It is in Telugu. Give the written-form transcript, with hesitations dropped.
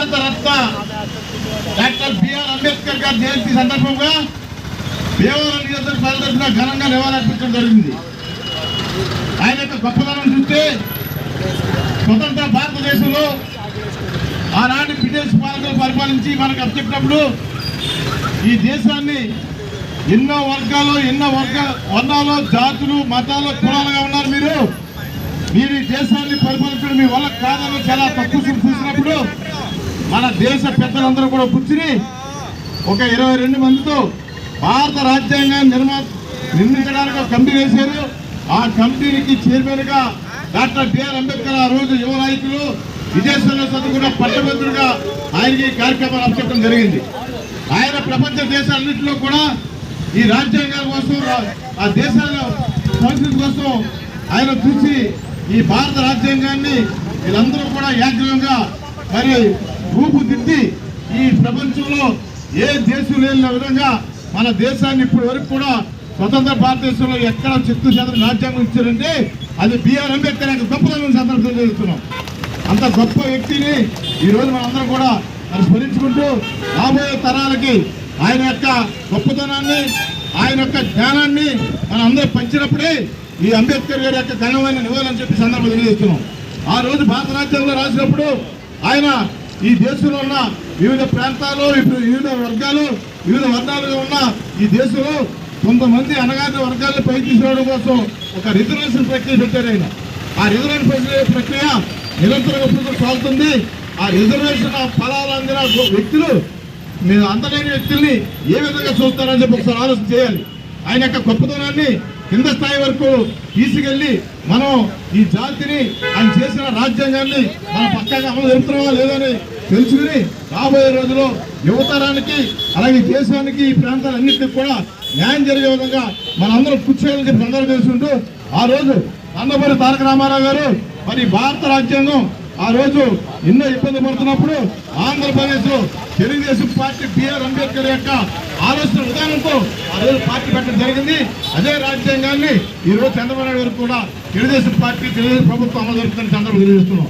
భారత రత్న డాక్టర్ బిఆర్ అంబేద్కర్ గారి జయంతి సందర్భంగా భీమవరం నియోజకవర్గ తరఫున ఘనంగా నివాళులర్పించడం జరిగింది. ఆయన యొక్క గొప్పతనం చూస్తే స్వతంత్ర భారతదేశంలో ఆనాటి బ్రిటిష్ పాలకులు పరిపాలించి మనకు అప్పచెప్పినప్పుడు ఈ దేశాన్ని ఎన్నో వర్ణాలు, జాతులు, మతాలు, కులాలుగా ఉన్నారు. మీరు ఈ దేశాన్ని పరిపాలించడం మీ వల్ల కాదని చాలా తక్కువ చూసినప్పుడు మన దేశ పెద్దలందరూ కూడా కూర్చుని ఒక 22 మందితో భారత రాజ్యాంగాన్ని నిర్మించడానికి ఒక కమిటీ వేశారు. ఆ కమిటీకి చైర్మన్ గా డాక్టర్ బిఆర్ అంబేద్కర్ ఆ రోజు యువ నాయకులు విదేశాల్లో చదువుకున్న పట్టభద్రుడిగా ఆయనకి కార్యక్రమాలు అప్పచెప్పడం జరిగింది. ఆయన ప్రపంచ దేశాలన్నింటిలో కూడా ఈ రాజ్యాంగాల కోసం, ఆ దేశాల సంస్కృతి కోసం ఆయన చూసి ఈ భారత రాజ్యాంగాన్ని వీళ్ళందరూ కూడా ఏకగ్రీవంగా మరి రూపుదిద్ది ఈ ప్రపంచంలో ఏ దేశం లేని విధంగా మన దేశాన్ని ఇప్పటి వరకు కూడా స్వతంత్ర భారతదేశంలో ఎక్కడ చిత్తు శాతం రాజ్యాంగం ఇచ్చారంటే అది బిఆర్ అంబేద్కర్ యొక్క గొప్పతనం సందర్భం చేస్తున్నాం. అంత గొప్ప వ్యక్తిని ఈరోజు మనందరం కూడా మరి స్మరించుకుంటూ రాబోయే తరాలకి ఆయన యొక్క గొప్పతనాన్ని, ఆయన యొక్క జ్ఞానాన్ని మనం అందరూ పంచినప్పుడే ఈ అంబేద్కర్ గారి యొక్క ఘనమైన నివాళులని చెప్పి సందర్భం తెలియజేస్తున్నాం. ఆ రోజు భారత రాజ్యాంగంలో రాసినప్పుడు ఆయన ఈ దేశంలో ఉన్న వివిధ ప్రాంతాలు, వివిధ వర్గాలు, వివిధ వర్గాలుగా ఉన్న ఈ దేశంలో కొంతమంది అనగారిన వర్గాలను పైకి తీసుకోవడం కోసం ఒక రిజర్వేషన్ ప్రక్రియ పెట్టారు ఆయన. ఆ రిజర్వేషన్ ప్రక్రియ నిరంతరంగా సాగుతుంది. ఆ రిజర్వేషన్ ఫలాలు అందిన వ్యక్తులు మీరు అందలేని వ్యక్తుల్ని ఏ విధంగా చూస్తారని చెప్పి ఒకసారి ఆలోచన చేయాలి. ఆయన యొక్క గొప్పతనాన్ని కింద స్థాయి వరకు తీసుకెళ్లి మనం ఈ జాతిని, ఆయన చేసిన రాజ్యాంగాన్ని మన పక్కగా అమలు జరుపుతున్నామా లేదని తెలుసుకుని రాబోయే రోజుల్లో యువతరానికి అలాగే దేశానికి ఈ ప్రాంతాలన్నింటినీ కూడా న్యాయం జరిగే విధంగా మనందరం కృషి చేయాలని చెప్పి అందరూ తెలుసుకుంటూ ఆ రోజు నందమూరి తారక రామారావు గారు మరి భారత రాజ్యాంగం ఆ రోజు ఎన్నో ఇబ్బంది పడుతున్నప్పుడు ఆంధ్రప్రదేశ్ లో తెలుగుదేశం పార్టీ బిఆర్ అంబేద్కర్ యొక్క ఆలోచన విధానంతో ఆ రోజు పార్టీ పెట్టడం జరిగింది. అదే రాజ్యాంగాన్ని ఈ రోజు చంద్రబాబు నాయుడు గారు కూడా తెలుగుదేశం ప్రభుత్వం అమలు జరుగుతున్న సందర్భం తెలియజేస్తున్నాం.